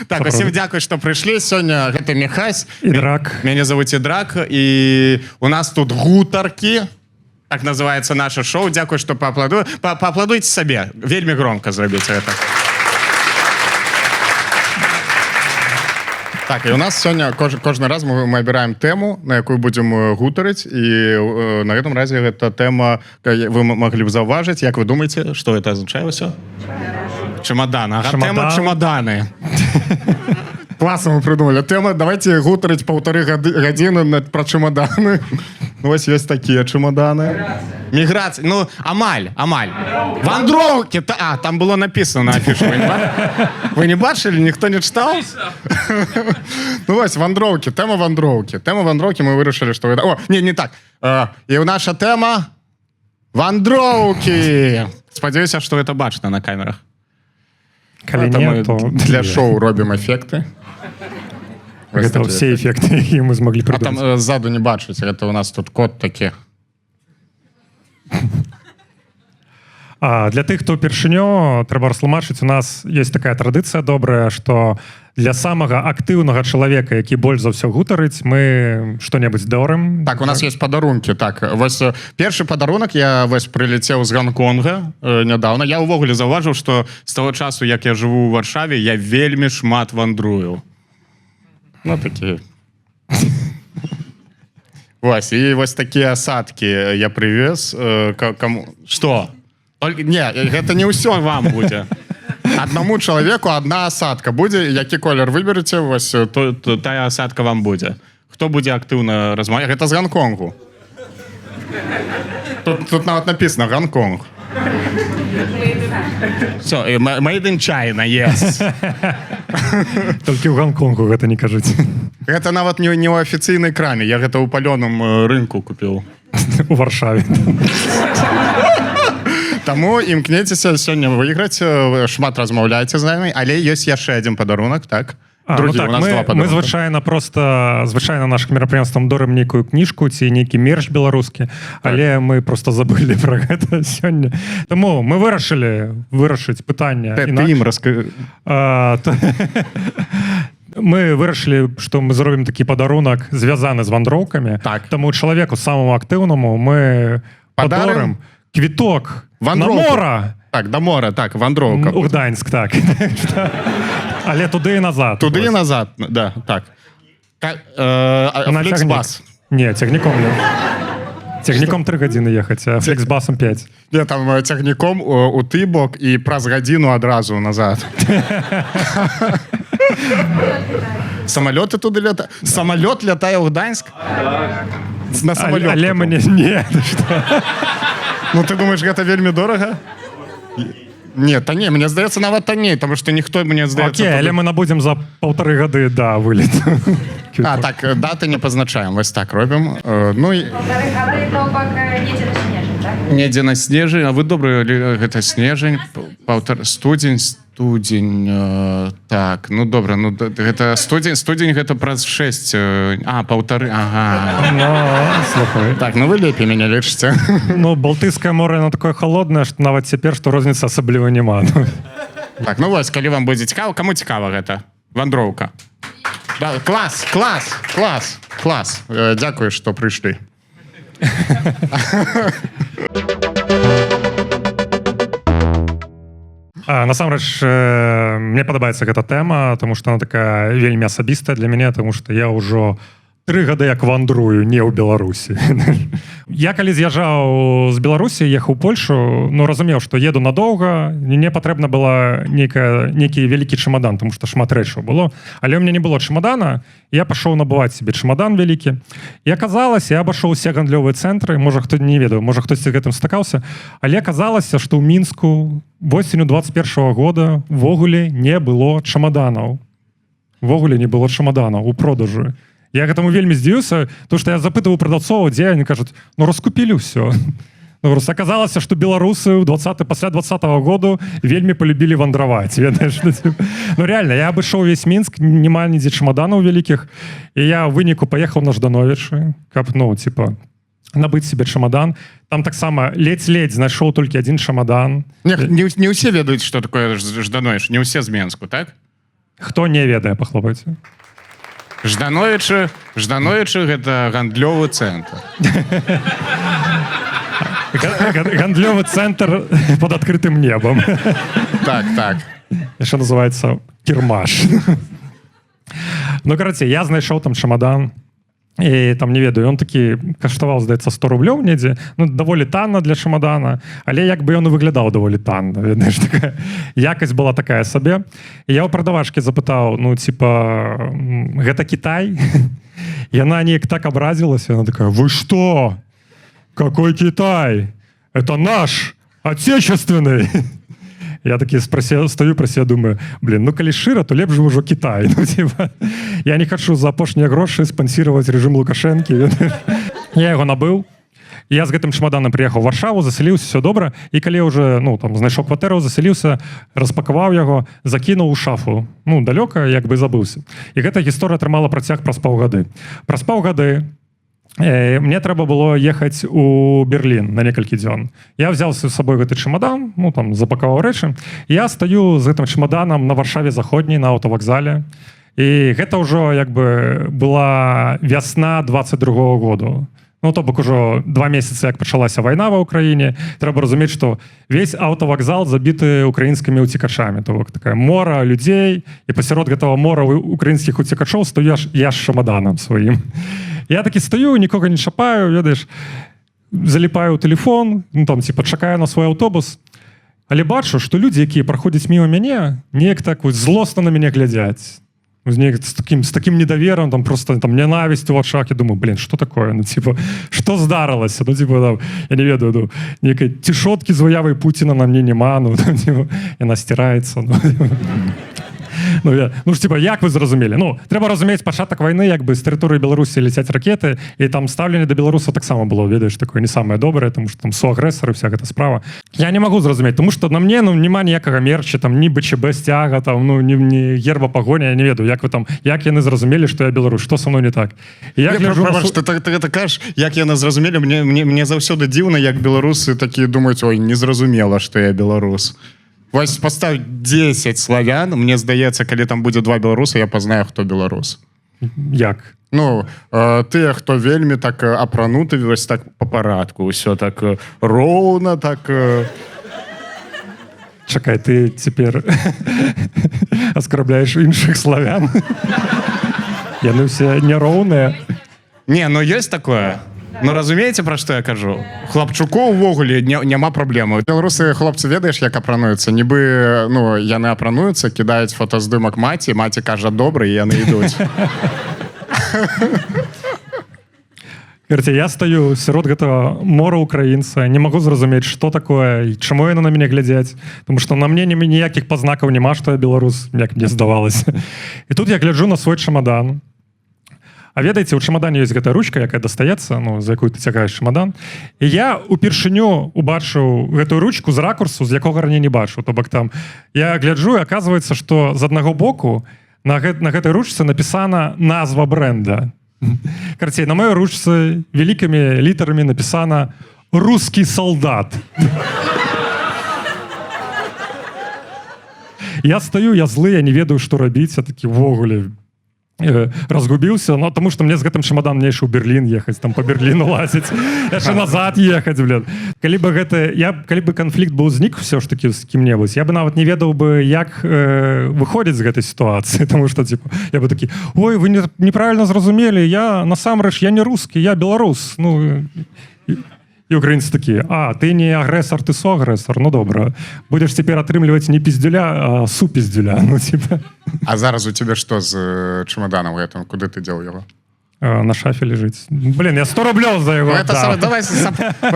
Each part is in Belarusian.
Так, усім дякую, што прыйшлі. Сёння гэта Міхась. І Драк. Мяне зовут Драк. І у нас тут гутаркі. Так называется наше шоу. Дякую, што пааплодуйце сабе. Вельмі громко зрабіце гэта. Так, і у нас сёння кожны раз мы абіраем тэму, на якую будзем гутарыць. І на гэтым разе гэта тэма, вы маглі б заўважыць. Як вы думаеце, што гэта азначае ўсё? Чемодан. Ага, тема чемоданы. Классно мы придумали. Тема, давайте гутарить 1,5 гадзіны про чемоданы. Ну, ось есть такие чемоданы. Миграция. Ну, амаль. Вандровки. А, там было написано на афише. Вы не бачили? Никто не читал? Ну, ось, вандровки. Тема вандровки. Тема вандровки мы вырашили, что... О, не так. И наша тема вандровки. Спадзяюся, что это бачно на камерах. Калі не, то... Для шоу робім эфекты. Гэта ўсе эфекты, які мы змаглі прыдумаць. А там ззаду не бачыць, гэта у нас тут код такі. Для тых, хто ўпершыню, трэба растлумачыць, у нас ёсць такая традыцыя добрая, што для самага актыўнага чалавека, які больш за ўсё гутарыць, мы што-небудзь дарым. Так, у нас есть падарункі. Так, вось першы падарунак, я вось прылецеў з Гонконга нядаўна. Я ўвогуле заўважыў, што з таго часу, як я жыву ў Варшаве, я вельмі шмат вандрую. Ну, такі. Вось, і вось такія асадкі я прывез. Каму... Што? Не, гэта не ўсё вам будзе. Аднаму чалавеку адна асадка будзе, які колер выбераце, вось тая асадка вам будзе. Хто будзе актыўна размаўляць? Гэта з Гонконгу. Тут нават написано Гонконг. Все, made in China, yes. Толькі ў Гонконгу гэта не кажыце. Гэта нават не ў афіцыйнай краме, я гэта ў палёным рынку купіў. У Варшаве. Таму імкнецеся сёння выйграць, шмат размаўляйце з намі, але ёсць яшчэ адзін падарунак, так? Другі, ну так, мы звычайна наших мерапрыемствам дорым нейкую кніжку ці нейкі мерч беларускі, але мы просто забылі пра гэта сёння. Таму мы вырашыць пытанне. Ты ім раскажы. Мы вырашылі, што мы зробім такі падарунак, звязаны з вандроўкамі. Так. Таму чалавеку самому актыўнаму мы падарым квіток на мора. Так, да мора, так, вандроўка. У Гданьск, так. Але туды і назад. Туды і назад, да, так. Фліксбас. Не, цягніком не. Цягніком 3 гадзіны ехаць, а фліксбасам 5. Не, там цягніком у ты бок і праз гадзіну адразу назад. Самалёты туды лятаюць? Самалёт лятае ў Гданьск? На самалёт. Але мне не. Ну, ты думаешь, гэта вельмі дорага? Не, танней, мне здаецца, нават танней, тому што ніхто, мне здаецца... Окей, але мы набудзем за 1,5 гады да вылету. А, так, даты не пазначаем, вось так робім. Ну і... 1,5 гады, то пака недзе на снежань, так? Недзе на снежань, а вы добры, гэта снежань, студзень, так, ну добра, ну гэта студзень гэта праз 6, 1,5, ага. Ну, слухай. Так, ну вы лепей мяне лічыце. Ну, Балтыйскае море, оно такое холоднае, што нават цяпер, што розніцы асабліва няма. Так, ну вось, калі вам будзе цікава, каму цікава гэта? Вандроўка. Да, клас. Дзякую, што прыйшлі. Насамрэч, мне падабаецца гэта тэма, тому што она такая вельмі асабістая для мяне, тому што я ўжо 3 гады як вандрую не ў Беларусі. Я калі з'язджаў з Беларусі, ехаў у Польшу, ну разумеў, што еду надоўга, мне патрэбна была нейкі вялікі чемодан, тому што шмат рэчаў было, але ў мяне не было чемодана, я пашоў набываць себе чемодан вялікі. І аказалася, я абашоў усе гандлёвыя цэнтры, можа хто не ведаў, можа хтосьці гэтым стыкаўся, але аказалася, што ў Мінску восенню 21-го года ввогуле не было чемоданаў. Ввогуле не было чемоданаў у продажу. Я гэтаму вельмі здзівіўся, тому што я запытываў прадаўцоў, дзе они кажуць, ну раскупілі ўсё. Ну, просто аказалася, што беларусы пасля 20-го году вельмі полюбілі вандраваць, ведаеш. Ну реально, я абышоў весь Мінск, няма нідзе чемоданаў вялікіх, і я ў выніку паехаў на Ждановічы, каб, ну, типа, набыць себе чемодан. Там таксама ледзь-ледзь знайшоў толькі адзін чемодан. Не ўсе ведаюць, што такое Ждановіч, не ўсе з Менску, так? Хто не ведае, пахлопайце. Ждановічы гэта гандлёвы цэнтр. Гандлёвы цэнтр под адкрытым небам. Так. Яшчэ называецца кірмаш. Ну, карацей, я знайшоў там чемодан, і там, не ведаю, ён такі каштаваў, здаецца, 100 рублёў недзе, ну, даволі танна для чемодана, але як бы ён і выглядаў даволі танна, ведаеш, такая якасць была такая сабе. І я ў прадавачкі запытаў, ну, типа, гэта Кітай? Яна неяк так абразілася, яна такая, вы што? Какой Китай? Это наш, отечественный. Я таки стою про себя, думаю, блин, ну калі шыра, то лепш ужо Китай. Ну, типа, я не хочу за апошнія грошы спансировать режим Лукашэнкі. Я яго набыў. Я з гэтым чемоданом приехаў у Варшаву, заселіўся, все добра. І калі уже, ну, там, знайшоў кватэру, заселіўся, распакаваў яго, закінуў у шафу. Ну, далёка, як бы забыўся. І гэта гісторыя атрымала працяг праз паўгады. Праз паўгады мне трэба было ехаць у Берлін на некалькі дзён. Я взял з сабой гэты чемодан, ну, там, запакаваў рэчы. Я стаю з гэтым чемоданам на Варшаве заходняй, на аўтавакзале. І гэта ўжо, як бы, была вясна 22-го году. Ну, то бок ужо 2 месяцы, як пачалася вайна ва ўкраіне. Трэба разумець, што весь аўтавакзал забіты украінскімі ўцекачамі. То бок такая мора людзей, і пасярод гэтага мора украінскіх уцекачоў стаю я з чемоданам сваім. Я такі стою, нікога не чапаю, ведаеш, заліпаю ў тэлефон, ну, там, типа, чакаю на свой аўтобус, але бачу, што людзі, якія праходзяць міма мяне, неяк так злосна на мяне глядзяць. С таким недавером, там просто там ненависть у вачах. Я думаю, блин, что такое? Ну, типа, что здарылася? Ну, типа, там, я не ведаю, ну, некой тишотки з выявой Путина на мне нема, ну, там, типа, яна стираецца. Ну ж, типа, як вы зразумелі? Ну, трэба разумець, пачатак вайны, як бы з тэрыторыі Беларусі ляцяць ракеты, і там стаўленне да беларусаў таксама было, ведаеш, такое не самае добрае, тому што там суагрэсары, вся гэта справа. Я не магу зразумець, тому што на мне, ну, няма ніякага мерча, там, ні БЧБ сцяга, там, ну, ні герба пагоня, я не ведаю, як вы там, як яны зразумелі, што я беларус, што са мной не так. І я гляджу... Ты кажаш, як яны зразумелі, мне заўсёды дзіўна, як беларусы такія думаюць, ой, не зразумела, што я беларус. Вось пастав 10 славян, мне здаецца, калі там будзе 2 беларуса, я пазнаю, хто беларус. Як? Ну, тыя, хто вельмі так апрануты, вось так па парадку, ўсё так роўна, так... Чакай, ты цяпер аскарбляеш іншых славян? Яны ўсе няроўныя. Не, ну ёсць такое. Ну, разумееце, пра што я кажу? Хлапчуку ўвогуле няма праблемы. Беларусы, хлопцы, ведаеш, як апрануюцца? Нібы, ну, яны апрануюцца, кідаюць фотаздымак маці, маці кажа, добра, і яны ідуць. Верце, я стаю сярод гэтага мора украінца, не магу зразумець, што такое, і чаму яны на мяне глядзяць, тому што на мне ніякіх пазнакаў няма, што я беларус, як мне здавалася. І тут я гляджу на свой чемодан. А ведаеце, у чемодане ёсць гэтая ручка, якая дастаецца, ну, за якую ты цягаеш чемодан. І я упершыню убачыў гэтую ручку з ракурсу, з якога раней не бачыў. То бок там я гляджу, і аказваецца, што з аднаго боку на гэтай ручцы напісана назва бренда. Карацей, на маёй ручцы вялікімі літарамі напісана «Русский солдат». Я стаю, я злы, я не ведаю, што рабіць, я такі ввогуле разгубіўся, ну, тому што мне з гэтым чемодан мне яшчэ ў Берлін ехаць, там па Берліну лазіць, яшчэ назад ехаць, блин. Калі бы канфлікт быў знік все ж таки з кім-небудзь, я бы нават не ведаў бы, як выходзіць з гэтай сітуацыі, тому што, типа, я бы такі, ой, вы неправільна зразумелі, я насамрэч, я не рускі, я беларус, ну... І украінцы такія, ты не агрэсар, ты суагрэсар, ну добра. Будзеш цяпер атрымліваць не піздзюля, а супіздзюля, ну типа. А зараз у тебе што з чемоданам гэтым? Куды ты дзел яго? На шафе ляжыць. Блин, я 100 рублёў за яго. Давай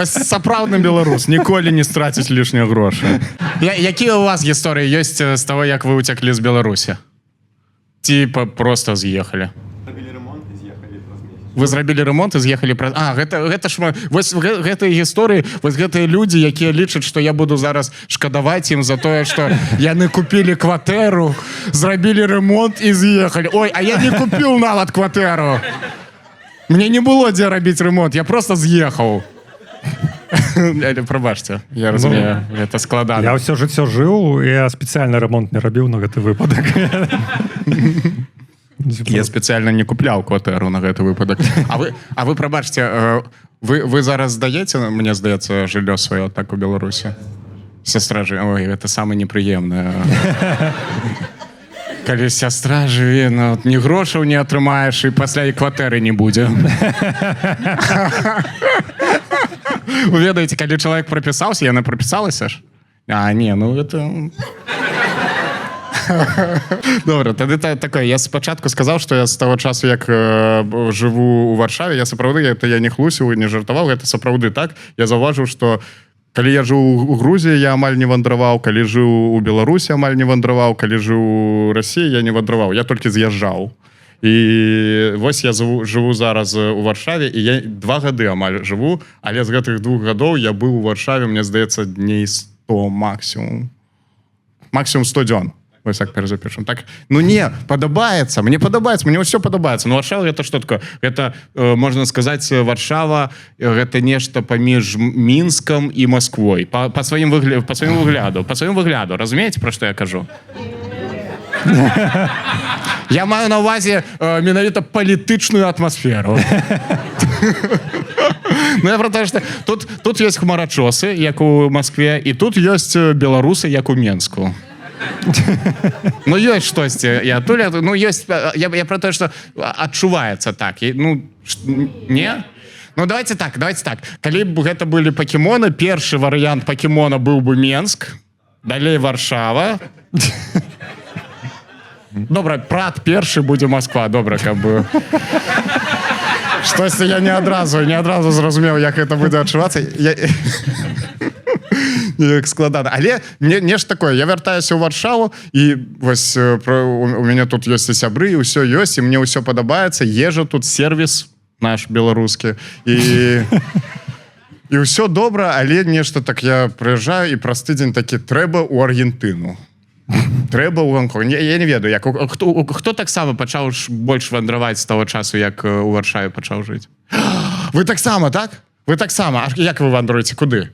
сапраўдны беларус, ніколі не страціць лішнія грошы. Якія у вас гісторыі ёсць з таго, як вы уцеклі з Беларусі? Ці проста з'ехалі? Вы зрабілі ремонт і з'ехалі праз... гэта ж... Вось гэтыя гісторыі, вось гэтыя людзі, якія лічаць, што я буду зараз шкадаваць ім за тое, што яны купілі кватэру, зрабілі ремонт і з'ехалі. Ой, а я не купіў нават кватэру. Мне не было дзе рабіць ремонт, я просто з'ехаў. Прабачце, я разумею, это складана. Я ўсё жыццё жыў, я спецыяльны ремонт не рабіў на гэты выпадак. Я спецыяльна не купляў кватэру на гэты выпадак. А вы прабачце, вы зараз здаеце, мне здаецца, жыллё сваё так у Беларусі? Сястра жыве, ой, гэта самае непрыемнае. Калі сястра жыве, ну, ні грошаў не атрымаеш, і пасля і кватэры не будзе. Вы ведаеце, калі чалавек прапісаўся, яна прапісалася ж? А, не, ну гэта... Добра, тады такое, я спачатку сказаў, што я з таго часу, як жыву ў Варшаве, я сапраўды, я не хлусіў і не жартаваў, гэта сапраўды так. Я заўважыў, што калі я жыў у Грузіі, я амаль не вандраваў, калі жыў у Беларусі, амаль не вандраваў, калі жыў у Расіі, я не вандраваў, я толькі з'язджаў. І вось я жыву зараз у Варшаве, і я 2 гады амаль жыву, але з гэтых 2 гадоў я быў у Варшаве, мне здаецца, дней 100 максімум. Максімум 100 дзён. Вось так перазапішам. Так, ну не, падабаецца, мне ўсё падабаецца. Ну Варшава гэта што такое? Гэта, можна сказаць, Варшава гэта нешта паміж Мінскам і Масквой. Па сваім выгляду. Разумееце, пра што я кажу? Я маю на ўвазе менавіта палітычную атмасферу. Ну я про тое, што тут ёсць хмарачосы, як у Маскве, і тут ёсць беларусы, як у Менску. Ну ёсць штосьці, ну ёсць, я про тое, што адчуваецца так. Ну, не? Ну давайте так. Калі б гэта былі пакемоны, першы варыянт пакемона быў бы Менск, далей Варшава. Добра, прат першы будзе Масква, добра, каб бы... Штосьці я не адразу зразумеў, як гэта будзе адчувацца. Як складана. Але нешта такое, я вяртаюся ў Варшаву, і вось у мяне тут ёсць і сябры, і ўсё ёсць, і мне ўсё падабаецца, ежа тут, сервіс наш беларускі, і ўсё добра, але нешта так я прыязджаю, і праз тыдзень такі трэба ў Аргентыну. Трэба ў Гонконг. Я не ведаю, як хто таксама пачаў больш вандраваць з таго часу, як у Варшаве пачаў жыць? Вы таксама, так? Вы таксама. А як вы вандруеце? Куды?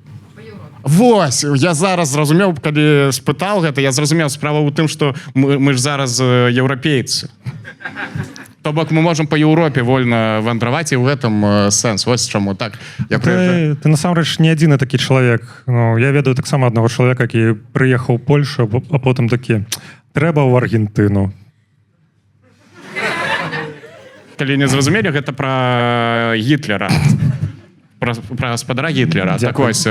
Вось, я зараз зразумеў, калі спытаў гэта, я зразумеў, справа ў тым, што мы ж зараз еўрапейцы. То бок мы можам па Еўропе вольна вандраваць, і ў гэтым сэнс. Вось чаму так. Ты насамрэч не адзіны такі чалавек. Ну, я ведаю таксама аднаго чалавека, які прыехаў у Польшу, а потым такі, трэба ў Аргентыну. Калі не зразумелі, гэта пра Гітлера. Пра гаспадара Гітлера. Так вось.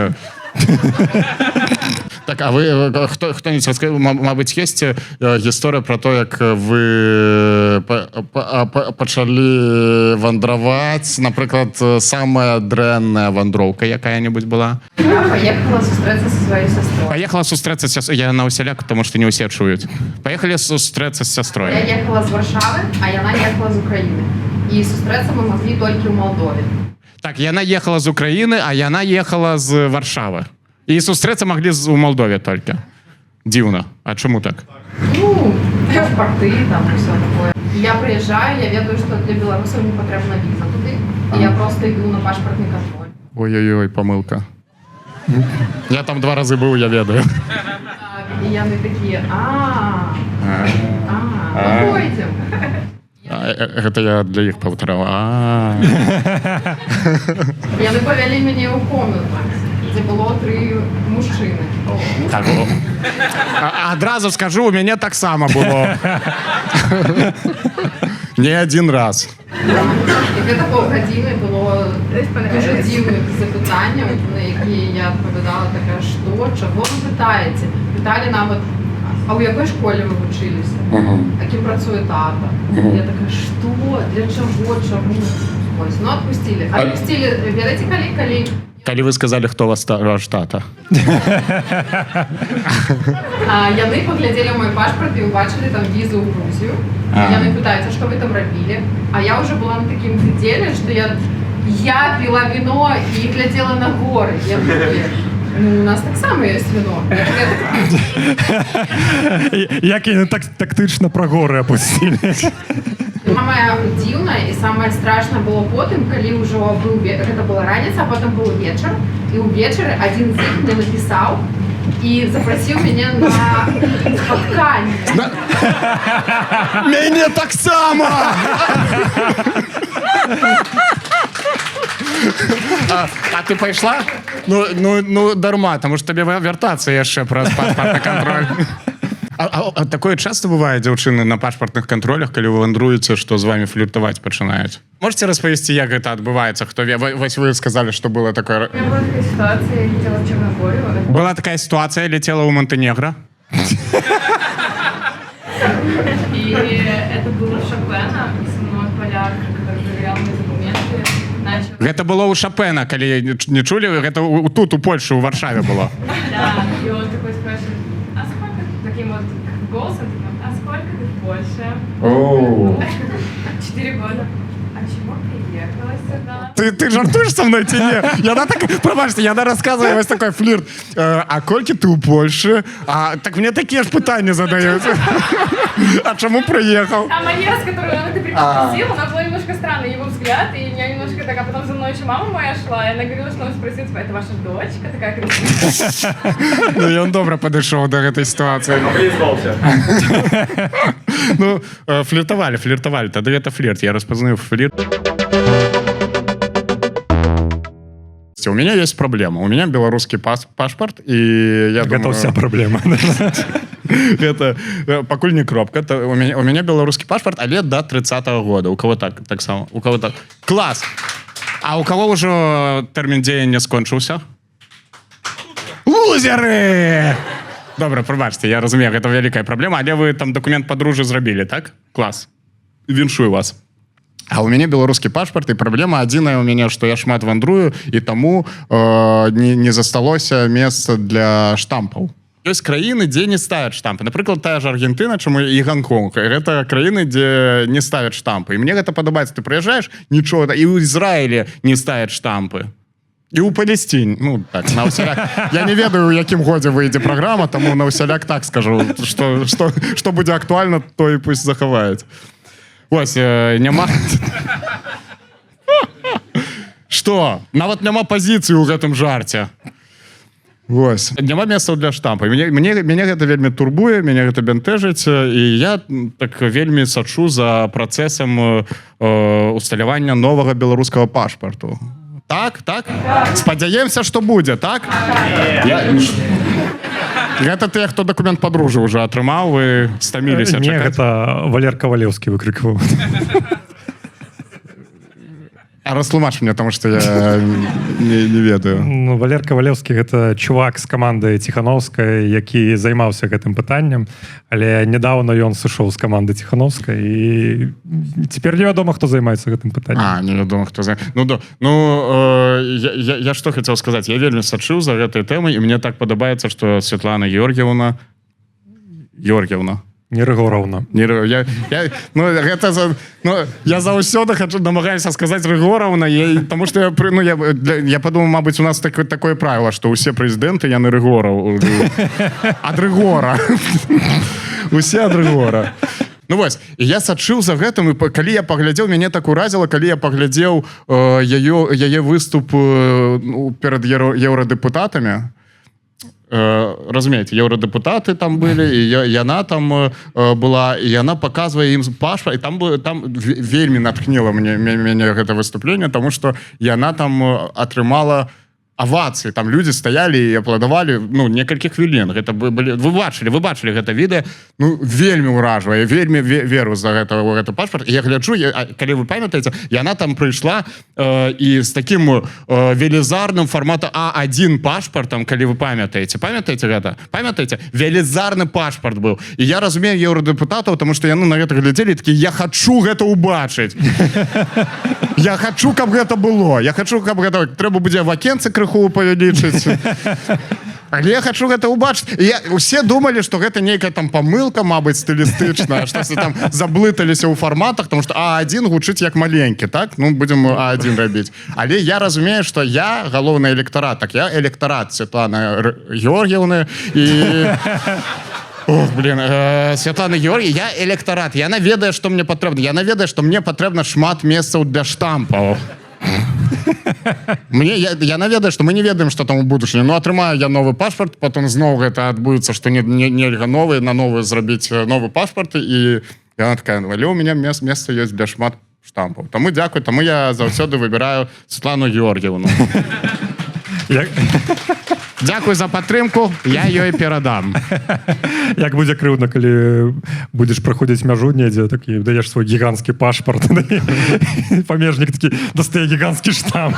Так, а вы, хто-нибудь раскажи, мабуть, есть гісторыя про то, як вы пачалі вандраваць, напрыклад, самая дрэнная вандроўка якая-нибудь была? Поехала сустрэцца со своей сестрой. Поехала сустрэцца с сестрой. Я на усяляк, потому что не усе чують. Поехали сустрэцца с сестрой. Я ехала з Варшавы, а яна ехала з Украины. И сустрэцца мы могли только в Молдове. Так, яна ехала з Украины, а яна ехала з Варшавы. І сустрэцца маглі у Молдове толькі. Дзіўна. А чаму так? Ну, пашпарты, там, все такое. Я приезжаю, я ведаю, что для белорусов не потребна виза туды. И я просто иду на пашпортный контроль. Ой-ой-ой, помилка. Я там 2 рази був, я ведаю. И яны такие, ну пойдем. Гэта я для іх паўтараў. Яны павялі мяне ў комнату, дзе было 3 мужчыны. Так, адразу скажу, у мяне таксама было. Не один раз. І гэта паўгадзіны было дуже дзіўных запытанняў, на якія я адпавядала такая, што, чаго вы пытаеце? Пыталі нават, а ў якой школе вы вучыліся? А кім працуе тата? Я такая, што? Для чаго? Чаму? Ось, ну адпусцілі. Адпусцілі, ведаеце, калі? Калі вы сказалі, хто ваш тата? Яны паглядзелі мой пашпарт і ўбачылі там візу ў Грузію. Яны пытаюцца, што вы там рабілі. А я уже была на такім деле, што я піла віно і глядзела на горы. Я такая, ну, у нас таксама ёсць віно. Як яны тактычна пра горы апусцілі. Самое дзіўнае і самае страшнае было потым, калі ўжо гэта была раніца, а потым быў вечар, і ўвечары адзін з іх мне напісаў і запрасіў мяне на спатканне. Мяне таксама! А ты пайшла? Ну дарма, таму што табе вяртацца яшчэ праз пашпартны кантроль. А такое часто бывае, дзяўчыны, на пашпартных кантролях, калі вы вандруеце, што з вами фліртаваць пачынаюць? Можете распавесці, як гэта адбываецца? Вось вы сказалі, што было такое... У меня была такая ситуация, я летела в Черногорию. Была такая ситуация, летела у Монтенегро. И это было Шопена, и со мной поляк, который проверял мои документы. Гэта было у Шопена, калі не чулі, гэта тут, у Польшы, у Варшаве было. Да, и он такой спрашивает, а сколько, таким вот голосом, а сколько ты в Польше? 4 года. А чего приехала сюда? Ты жартуешь со мной, ці не? Яна так, пробачте, яна рассказываю вось такой флирт. А колькі ты у Польшы? Так мне такие ж пытанні задаюць. А чему приехал? А манера, с которой он это преподносил, она была немножко странная, его взгляд, и меня немножко так, а потом за мной еще мама моя шла, и она говорила, что он спросил, типа, это ваша дочка такая красивая? Ну, і он добра падышоў до гэтай ситуации. Ну, флиртовали, тады гэта флирт, я распознаю флирт. У меня есть проблема. У меня белорусский паспорт, и я думаю... Это вся проблема. Это пакуль не кропка. У меня белорусский паспорт, а лет до 30-го года. У кого так само? У кого так? Класс! А у кого уже термин дзеяння скончыўся? Лузеры! Добра, пробачце, я разумею, гэта вялікая праблема, але вы там документ подружжя зрабілі, так? Класс. Віншую вас. А у меня белорусский паспорт, и проблема адзіная у меня, что я шмат вандрую, и тому не засталося месца для штампаў. Ёсць краіны, дзе не ставят штампы. Напрыклад, тая ж Аргентына, чаму і Гонконг. Гэта краіны, дзе не ставят штампы. І мне гэта падабаецца. Ты прыязджаеш, нічога, і ў Ізраілі не ставят штампы. І ў Палесціне. Ну, так, на ўсяляк. Я не ведаю, у якім годзе выйдзе праграма, таму на ўсяляк так скажу, што будзе актуальна, то і пусть захаваюць. Ось, няма... Што? Нават няма пазіцыі ў гэтым жарце. Вось. Няма месцаў для штампа. Мяне гэта вельмі турбуе, мяне гэта бянтэжыць, і я так вельмі сачу за працэсам усталявання новага беларускага пашпарту. Так? Спадзяемся, што будзе, так? Гэта тыя, хто дакумент подружжя уже атрымаў, вы стаміліся чакаць? Не, гэта Валер Кавалеўскі выкрыкваў. А растлумач мне, потому что я не ведаю. Ну, Валер Кавалеўскі — гэта чувак з камандай Ціхановскай, які займаўся гэтым пытаннем, але нядаўна ён сышоў з каманды Ціхановскай, і цяпер невядома, хто займаецца гэтым пытаннем. Невядома, хто займаецца. Я што хацеў сказаць, я вельмі сачыў за гэтай тэмай, і мне так падабаецца, што Святлана Георгіевна Не Рыгораўна. Я заўсёды намагаюся сказаць Рыгораўна, таму што я падумаў, мабыць, у нас такое правіла, што ўсе прэзідэнты яны Рыгораў. Ад Рыгора. Усе ад Рыгора. Ну вось, і я сачыў за гэтым, і калі я паглядзеў, мяне так уразіла, калі я паглядзеў яе выступ перад еўрадэпутатамі. Разумееце, еўрадэпутаты там былі, і яна там была, і яна паказвае ім пашпарт, і там вельмі натхніла мяне гэта выступленне, таму што яна там атрымала авацыі, там людзі стаялі і апладавалі, некалькі хвілін. Гэта былі, вы бачылі гэта відэа, вельмі ўражвае, вельмі веру за гэты пашпарт. І я гляджу, калі вы памятаеце, яна там прыйшла і з такім велізарным фарматам А1 пашпартам, калі вы памятаеце гэта? Памятаеце? Велізарны пашпарт быў. І я разумею еўрадэпутатаў, таму што яны на гэта глядзелі, такі, я хачу гэта ўбачыць. Я хачу, каб гэта было. Я хачу, каб гэта... Трэба будзе вакенцы крыху павялічыць. Але я хачу гэта ўбачыць. Усе думалі, што гэта нейкая там памылка, мабыць, стылістычная, штосьці там заблыталіся ў фарматах, тому што А1 гучыць як маленькі, так? Будзем А1 рабіць. Але я разумею, што я галоўны электарат, так я электарат Святланы Георгіевны, і Ох, блін, Святлана Георгіївна, я електорат, яна ведае, што мне патрэбна. Яна ведае, што мне патрэбна шмат месцаў для штампаў. Яна ведае, што мы не ведаем, што там у будучыні. Ну, атрымаю я новы пашпарт, потом зноў гэта адбудзецца, што нельга новы, на новы зрабіць новы пашпарт, і яна такая, але у меня месца ёсць для шмат штампаў. Таму дзякуй, таму я заўсёды выбіраю Святлану Георгіевну. Дзякуй за падтрымку, я ёй перадам. Як будзе крыўдна, калі будзеш праходзіць мяжу недзе, такі даеш свой гіганцкі пашпарт, памежнік такі дастае гіганцкі штамп.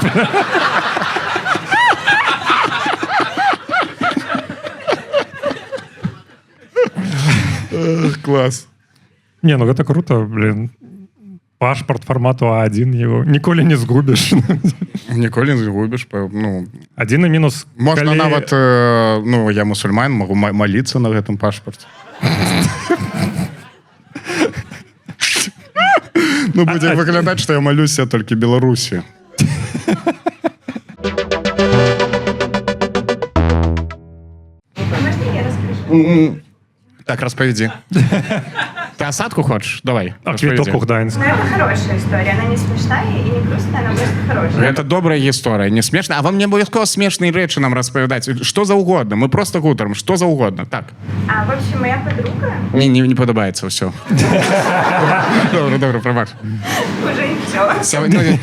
Клас. Не, ну гэта круто, блин. Пашпарт формату А1, его ніколі не згубіш. Ніколі не згубіш, ну... Адзін і мінус... Можна нават, ну, я мусульман, могу моліцца на гэтым пашпарце. Ну, будзе выглядаць, што я малюся толькі Беларусі. Можна я розкажу? Так, распавядзі. Ты осадку хочешь? Давай. Квіток Гданьск. Ну, это хорошая история. Она не смешная и не грустная, она просто хорошая. Это добрая гісторыя, не смешная. А вам не абавязкова смешныя рэчы нам распавядаць. Што за угодно. Мы просто гутарым. Што за угодно. Так. А, в общем, моя подруга... Не падабаецца ўсё. Добра, прабач. Уже не все.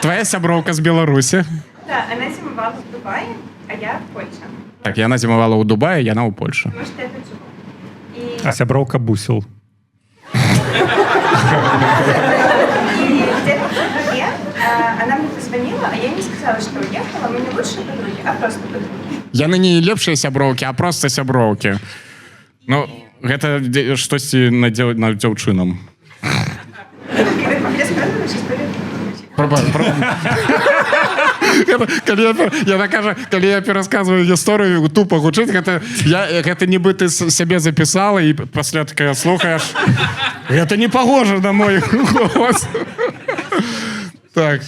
Твоя сяброўка з Беларусі. Да, она зимовала в Дубае, а я в Польше. Так, яна зімавала ў Дубаі, яна ў Польшы. Потому что я тут живу. И... А сяброўка бусіл. И где-то в феврале она мне позвонила, а я не сказала, что уехала. Мы не лучшие подруги, а просто подруги. Яны не лепшыя сяброўкі, а проста сяброўкі. Ну, гэта штосьці на дзяўчынам. Когда ты рассказываешь историю... Калі я пераказваю гісторыю, тупо гучыць, гэта нібы ты сябе запісала і пасля такая слухаеш. Гэта не похоже на мой голос. Так.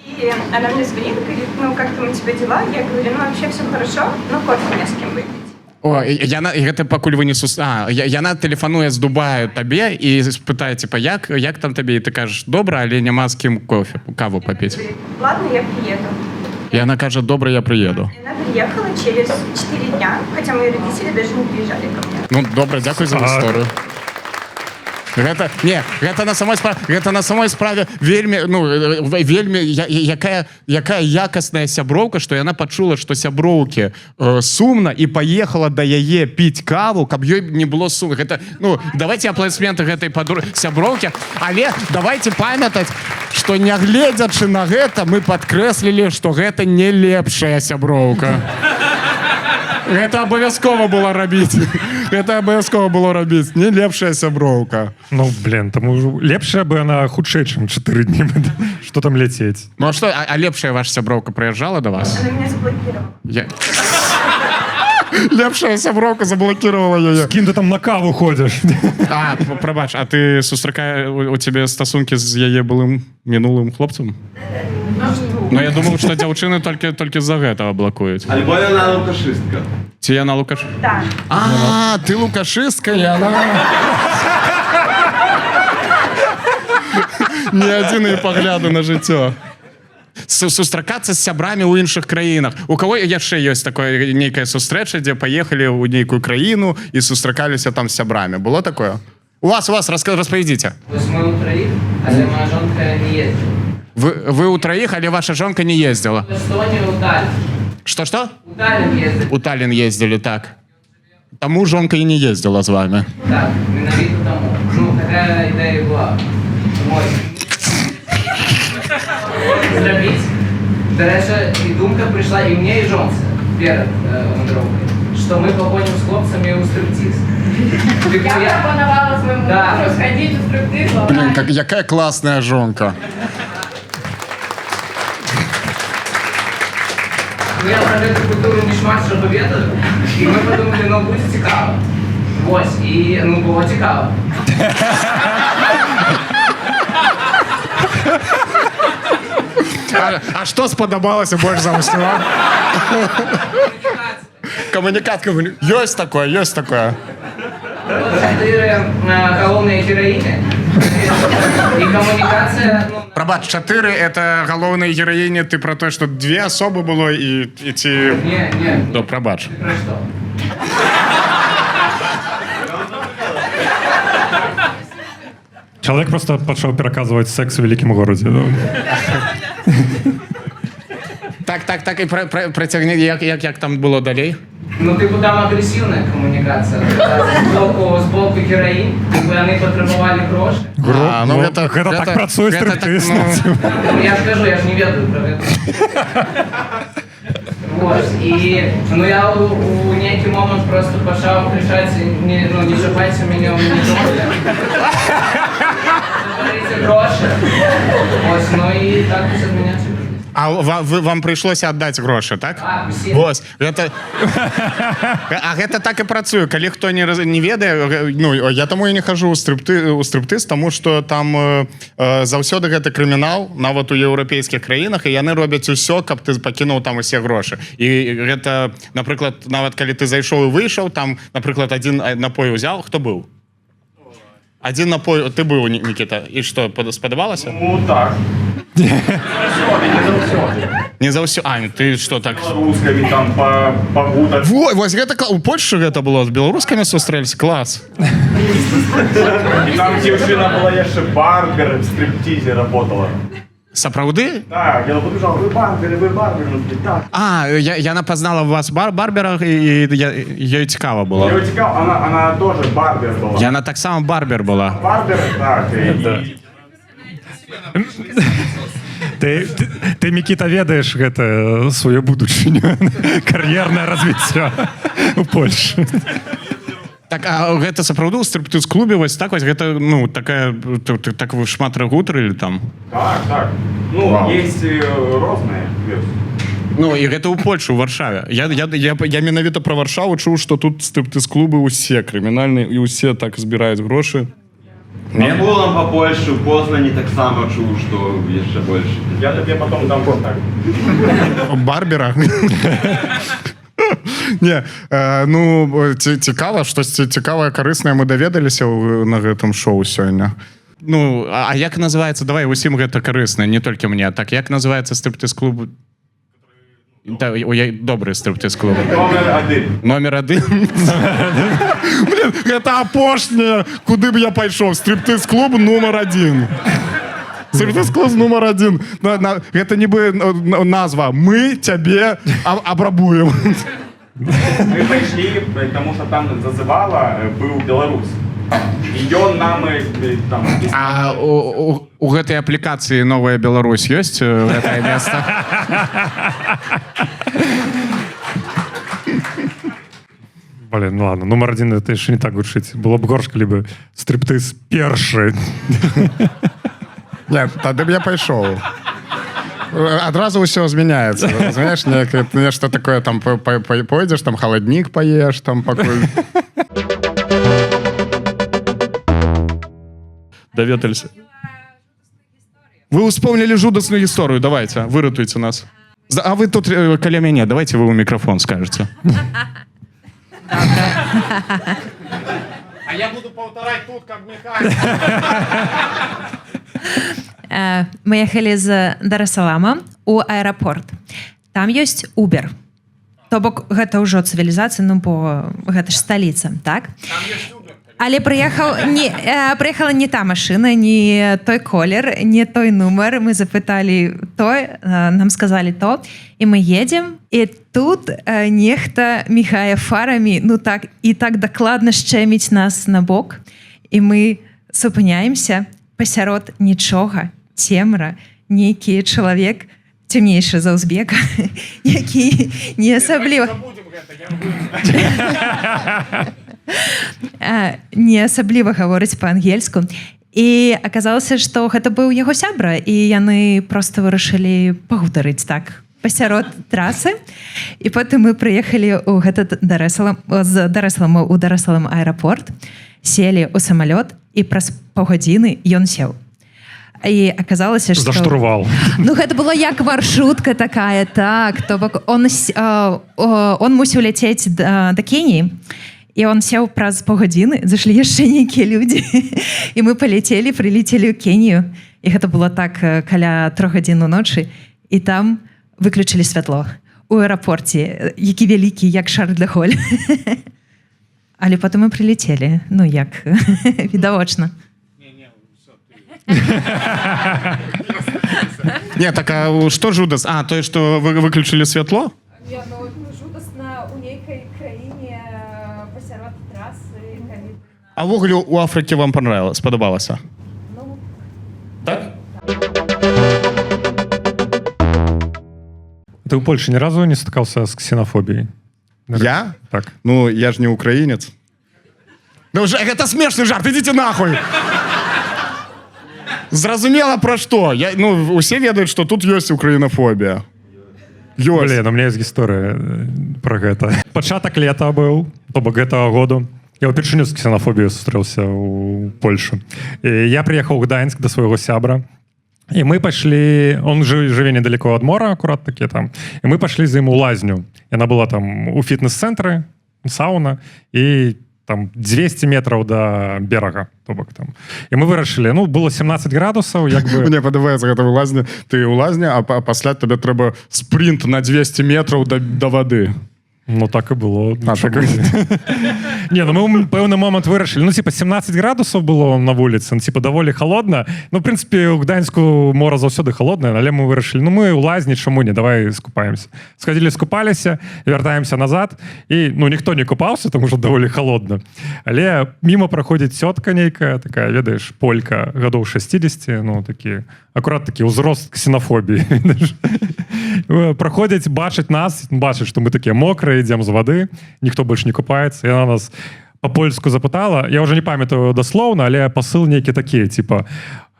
И она мне звонит и говорит, ну, как там у тебя дела? Я говорю, ну, вообще все хорошо, но кофе не с кем выпить. О, гэта пакуль вы не яна тэлефануе з Дубаю табе і спытае, типа, як там табе? І ты кажаш, добра, але няма з кім каву папіць. Ладно, я приеду. И она кажет, добро, я приеду. Она приехала через 4 дня, хотя мои родители даже не приезжали ко мне. Ну, добра, дзякуй за гісторыю. Гэта на самой справе вельмі якая якасная сяброўка, што яна пачула, што сяброўкі сумна і паехала да яе піць каву, каб ёй не было сумна. Гэта, ну, давайте аплодысменты гэтай сяброўкі, але давайте памятаць, што нягледзячы на гэта мы падкрэслілі, што гэта не лепшая сяброўка. Гэта абавязкова было рабіць. Не лепшая сяброўка. Ну, блин, таму лепшая бы она хутчэй, чым 4 дні. Што там ляцець? Ну, а што, а лепшая ваша сяброўка прыязджала да вас? Она меня заблокировала. Лепшая сяброўка заблокировала яе. Кім ты там на каву ходзіш? А, прабач, а ты у цябе стасункі з яе былым мінулым хлопцам? Ну, я думаў, што дзяўчыны толькі з-за гэтага блакуюць. Альбо яна лукашыстка. Ці яна лукаш... Да. А, ты лукашыстка, яна... Не адзіныя пагляды на жыццё. Сустракацца з сябрамі ў іншых краінах. У кого яшчэ ёсць такое нейкая сустрэча, дзе паехалі ў нейкую краіну і сустракаліся там з сябрамі? Было такое? У вас, распавядзіце. Вось мы ўтраіх, але моя жонка не ездила. Вы ў траіх, але ваша жонка не ездзіла. В Эстонию, у Таллин. Што? У Таллин ездили. У Таллин ездзілі, так. Таму жонка і не ездзіла з вами. Так, менавіта таму. Ну, такая ідэя была. Мой. Зрабіць. Дарэчы, і думка прыйшла і мне, і жонцы перад вандроўкай, што мы пагонім з хлопцамі ў стриптиз. Я пропонувала своему мужу сходить в стриптиз. Блин, якая классная жонка. Я про гэту культуру не шмат що ведаю, і ми подумали, ну, будзе цікава. Вось, і, ну, было цікава. А што спадабалася больш за ўсё? Камунікат. Ёсць такое. 4 головные героини. И коммуникация... ну, Прабач, 4 — это галоўныя гераіні, ты про то, што 2 асобы было і ці... Не. Да, прабач. Про что? Чалавек просто пачаў пераказваць секс у вялікім горадзе. Ну. Так, і працягні, як там было далей? Ну, типу, там агресивная коммуникация. З боку героїнь, типу, вони потребували гроші. Гэта так працуе стриптиз. Я ж кажу, я ж не ведаю про это. Вот, и ну, я у некий момент просто пошел кричать, не шибайте меня, у меня доля. Заберите гроши. Вот, ну и так уж от меня все. А вам прыйшлося аддаць грошы, так? Вось, гэта... А гэта так і працуе. Калі хто не ведае, ну, я таму і не хожу у стриптиз, таму што там заўсёды гэта крымінал, нават у еўрапейскіх краінах, і яны робяць усё, каб ты пакінуў там усе грошы. І гэта, напрыклад, нават калі ты зайшоў і выйшаў, там, напрыклад, адзін напой узяў, хто быў? Адзін напой, ты быў, Нікіта, і што, спадабалася? Ну, так. Не заўсёды. А, ты што, так... Рускамі там пагутаць. Вось, гэта у Польшчы гэта было, з беларускамі сустрэліся, клас. І там дзяўчына была яшчэ барбер в стриптизе работала. Сапраўды? Так, я побежал, вы барберы, так. А, яна пазнала вас барберах, і ёй цікава было. Её цікаво, она тоже барбер была. Яна таксама барбер была. Барбер, так. Ты, Мікіта, ведаеш гэта сваю будучыню, кар'ернае развіццё у Польшы. Так, а гэта сапраўды ў стриптиз-клубе, вось так вось, гэта, ну, такая, так вы шмат гутарылі там? Так. Ну, есть розныя версии. Ну, і гэта ў Польшы, ў Варшаве. Я менавіта пра Варшаву чуў, што тут стриптиз-клубы ўсе крымінальныя, і ўсе так збіраюць грошы. Не было нам по Польше, в Познані так само чув, что еще больше. Я тебе потом дам контакт. Барбера? Не, ну, цікава, штосьці цікавае, карыснае мы даведаліся на гэтым шоу сёння. Ну, а як называецца, давай усім гэта карысна, не толькі мне, так, як называецца стриптиз-клуб? Добрый стриптиз-клуб. Номер 1. Блин, гэта апошняе, куды б я пайшоў. Стриптиз-клуб номер 1. Стриптиз-клуб номер 1. Гэта нібы назва. Мы цябе абрабуем. Мы прийшли, тому що там зазывала, был белорус. И он нам там... А у гэтай аплікацыі «Новая Беларусь» ёсць гэтае место? Блин, ну ладно, номер 1 это еще не так гучыць. Было б горш, калі бы стриптиз першы. Нет, тады б я пайшоў. Адразу ўсё змяняецца. Знаешь, нешта такое, там пойдзеш, там халаднік паеш, там пакуль... Даведаліся. Вы успомнили жудасную историю, давайте, выратуйте нас. А вы тут каля мяне, давайте вы у микрофон скажете. А я буду повторять тут, как Михаил. Мы ехали з Дар-эс-Салама у аэропорт. Там ёсць Uber. То бок гэта ўжо цывілізацыя, ну бо гэта ж сталіца, так? Там ёсць Uber. Але прыехала не та машына, не той колер, не той нумар. Мы запыталі то, нам сказалі то, і мы едзем. І тут нехта мігае фарамі, ну так, і так дакладна шчэміць нас на бок. І мы супыняемся пасярод нічога, цемра, нейкі чалавек, цемнейшы за узбека, які не асабліва... не асабліва гаворыць па-ангельску. І аказалася, што гэта быў яго сябра, і яны проста вырашылі пагутарыць так пасярод трасы. І потым мы прыехалі ў гэта з Дар-эс-Салама ў Дар-эс-Салам аэрапорт, селі ў самалёт, і праз паўгадзіны ён сеў. І аказалася, што... За штурвал. Ну, гэта было як маршрутка такая, так. То бок он мусіў ляцець да Кеніі, і он сеў праз паўгадзіны, зашлі яшчэ нейкія людзі, і мы паляцелі, прылецелі ў Кенію, і гэта было так каля 3 гадзін ночы, і там выключылі святло у аэрапорце, які вялікі, як Шарль де Голль. Але потым мы прылецелі, ну як, відавочна. Не, так а што жудас? А, тое, што вы выключылі святло? Не, ну жудасна у нейкай краіне пасярод трасы, калі... А ввогуле у Афрыкі вам спадабалася? Ну, Так? Ты ў Польше ні разу не стыкаўся з ксенофобіяй? Я? Так. Ну, я ж не украінец. Да уже, гэта смешны жарт, ідзіце нахуй! Зразумела пра што. Ну, усе ведаюць, што тут ёсць украінафобія. Ёсць. Блин, у меня есть гісторыя пра гэта. Пачатак лета быў, то бок гэтага году. Я ўпершыню з ксенофобіяй сустрэўся ў Польшу. І я прыехаў у Гданьск да свайго сябра. І мы пашлі... Он жыве недалеко ад мора, акурат такі там. І мы пашлі з ім у лазню. Яна была там у фітнес-цэнтры, сауна, і там 200 метраў да берага, то бок там. І мы вырашылі, ну, было 17 градусаў, як бы... Мне падабаецца гэта ў лазні. Ты ў лазні, а пасля тебе трэба спринт на 200 метраў да вады. Ну, так і было. А, так і... Не, ну мы пэўны момант вырашылі. Ну, типа, 17 градусаў было на вуліцы, ну, типа, даволі холодна. Ну, в принципе, у Гданьску мора заўсёды холоднае, але мы вырашылі, ну, мы ў лазні, чаму не, давай скупаемся. Сходили, скупаліся, вяртаемся назад, і, ну, ніхто не купаўся, тому што даволі холодна. Але мімо праходзіць цётка нейкая, такая, ведаеш, полька, гадоў 60, ну, такі, акурат такі ўзрост ксенофобіі. Праходзяць, бачаць нас, бачаць, што мы такія мокрыя, ідзем з вады, ніхто больш не купаецца. Яна нас па-польску запытала, я ўжо не памятаю даслоўна, але пасыл нейкі такі, типа,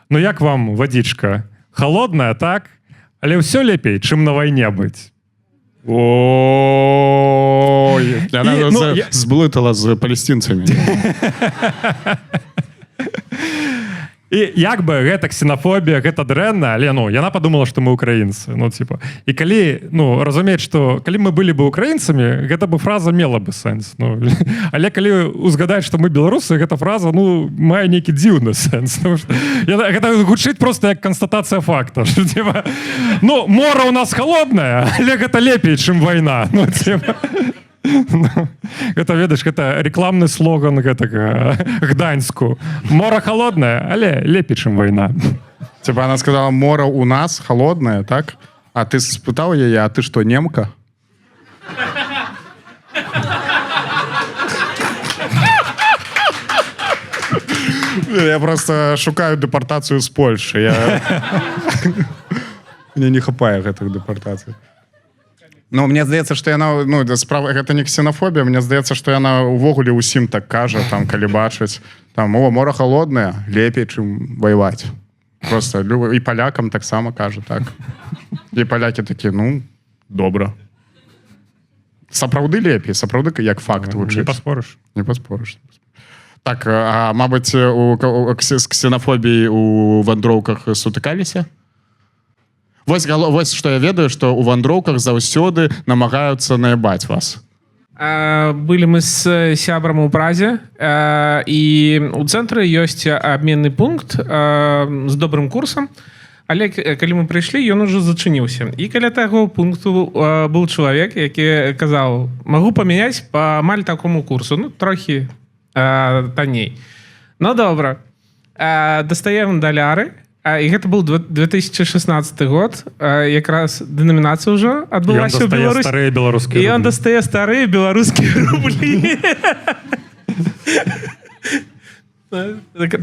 ну як вам вадзічка? Холодная, так? Але ўсё лепей, чым на вайне быць. Ой, яна зблытала з палестинцамі. І як бы гэта ксенофобія, гэта дрэнна, але, ну, яна падумала, што мы украінцы. Ну, типа, і калі, ну, разумець, што калі мы былі бы украінцамі, гэта бы фраза мела бы сэнс. Ну, але калі узгадаць, што мы беларусы, гэта фраза, ну, мае нейкі дзіўны сэнс. Гэта гучыць проста як канстатацыя факта. Типа, ну, мора у нас холодная, але гэта лепей, чым вайна. Ну, типа... Гэта, ведаеш, гэта рекламны слоган гэтага Гданьску. Мора холодная, але лепей, чым вайна. Типа она сказала, мора у нас холодная, так? А ты спытаў яе, а ты што, немка? Я просто шукаю дэпартацыю з Польшы. Мне не хапае гэтых дэпартацый. Ну, мне здаецца, што яна, ну, справа, гэта не ксенофобія, мне здаецца, што яна увогуле ўсім так кажа, там, калі бачыць, там, о, мора холодная, лепей, чым ваяваць. Просто, і палякам таксама кажа, так. І палякі такі, ну, добра. Сапраўды лепей, сапраўды як факт вучыць. Не паспорыш. Не паспорыш. Так, а, мабыць, з ксенофобіяй у вандроўках сутыкаліся? Вось што я ведаю, што ў вандроўках заўсёды намагаюцца наябаць вас. Былі мы з сябрам у Празе, і ў цэнтры ёсць абменны пункт з добрым курсам, але калі мы прыйшлі, ён ужо зачыніўся. І каля таго пункту быў чалавек, які казаў, магу памяняць па амаль такому курсу, ну, трохі танней. Ну, добра. Дастаем даляры, і гэта быў 2016 год, якраз дэнамінацыя ўжо адбылася ў Беларусі. І ён дастае старыя беларускія рублі.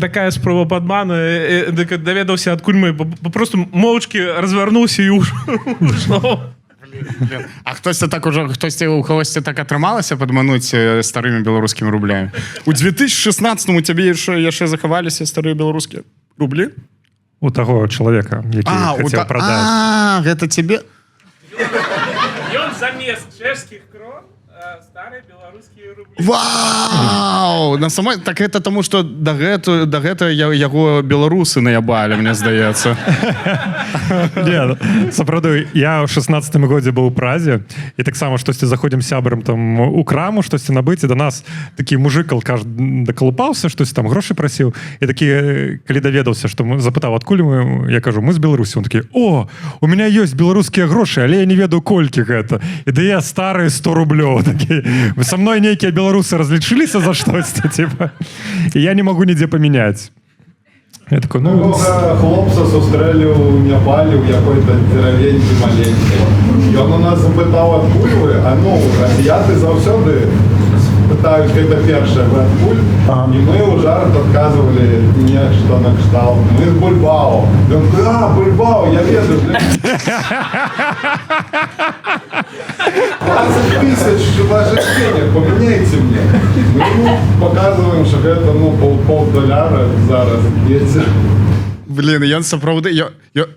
Такая спроба падману. Даведаўся, адкуль мы просто моўчкі развярнуўся і ушоў. А хтосьці так ужо, хтосьці у кагосьці так атрымалася падмануць старымі беларускімі рублямі? У 2016-му цябе яшчэ захаваліся старыя беларускія рублі? У таго чалавека, які хацеў прадаць. Гэта цябе? Ён замест чэшскіх крон старые белорусские рубли. Вау! На самой... Так это тому, што да гэта яго беларусы наябалі, мне здаецца. Не, сапраўды, я ў 16-м годзе быў у Празе, і таксама штосьці заходзім сябрам там у краму, штосьці набыць, і да нас такі мужик дакалупаўся, штось там грошы прасіў, і такі, калі даведаўся, што запытаў, адкуль мы, я кажу, мы з Беларусі. Он такі, о, у меня ёсць беларускія грошы, але я не ведаю, колькі гэта. І да я старыя 100 рублёў. Такі, со мной нейкія беларусы разлічыліся за штосьці, типа, і я не магу нідзе памяняць. Я такой, ну... Хлопца сустрэлі ў Непалі ў якой-то дзеравенькі маленькай. Ён у нас запытаў, адкуль вы, а ну, азіяты заўсёды пытаюць, гэта першае, вы адкуль? І мы ў жарт адказвалі нешта на кшталт. Мы з Бульбао. Ён такой, а, Бульбао, я ведаю. 20 тысяч ваших денег, поменяйте мне. Мы ему показываем, что это, ну, $0.50 зараз есть. Блін, ён сапраўды...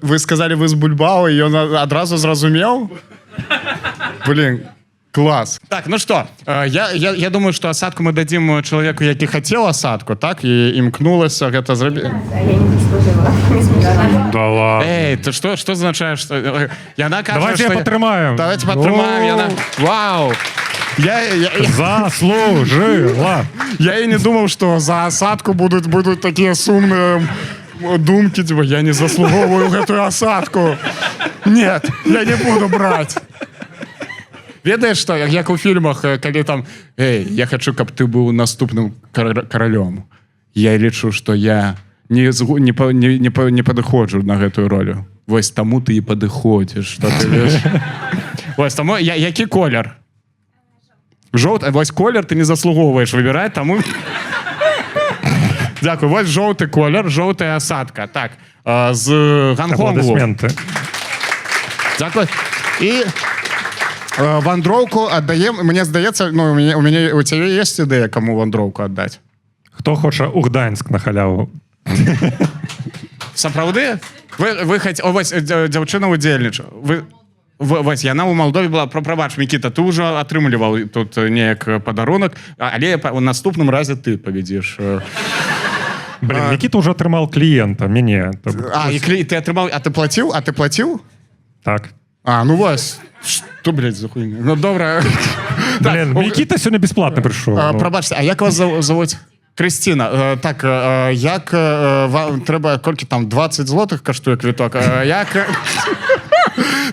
Вы сказалі, вы з Бульбао, і ён адразу зразумеў? Блін, клас. Так, ну что, я думаю, что осадку мы дадим человеку, які хотел осадку, так? И имкнулась гэта зрабіць. Я не заслужила. Не смешно. Да ладно. Эй, ты что означает, что... Яна кажа, Давайте что... потрымаем. Давайте потрымаем. Яна... Вау! Заслужила. Я и не думал, что за осадку будут такие сумные думки, типа, я не заслуговываю эту осадку. Нет, я не буду брать. Ведаеш, што, як у фільмах, калі там, эй, я хочу, каб ты быў наступным каралём. Я лічу, што я не падыходжу на гэтую ролю. Вось таму ты і падыходзіш, што ты ведаеш. Вось таму, які колер? Жоўты, вось колер ты не заслугоўваеш выбіраць, таму... Дякую, вось жоўты колер, жоўтая асадка. Так, з Гонконгу. Аплодисменты. Дякую. І... вандроўку аддаем, мне здаецца, ну, у цябе есть ідэя, каму вандроўку аддаць? Хто хоча у Гданьск на халяву? Сапраўды? Вы вось дзяўчына удзельніча. Вось, яна ў Малдове была, прабач, Мікіта, ты ўжо атрымліваў тут неяк падарунак, але ў наступным разе ты павядзеш. Блин, Мікіта ўжо атрымаў кліента, мяне. А, і ты атрымаў, а ты плаціў? Так. А, ну вось. Что, блядь, за хуйня? Ну, добра. Блин, Микита сегодня бесплатно пришел. Пробачте, а як вас зовут? Крістіна, так, як вам треба, колькі там, 20 злотих коштує квиток? Як...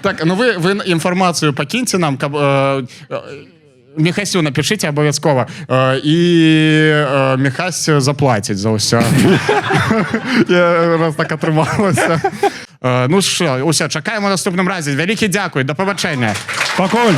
Так, ну ви інформацію покиньте нам, каб... Міхасю напишіть обов'язково. І Міхась заплатить за все. Раз так отрималося. Ну що, усе, чекаємо наступним разі. Велике дякую, до побачення. Покуль!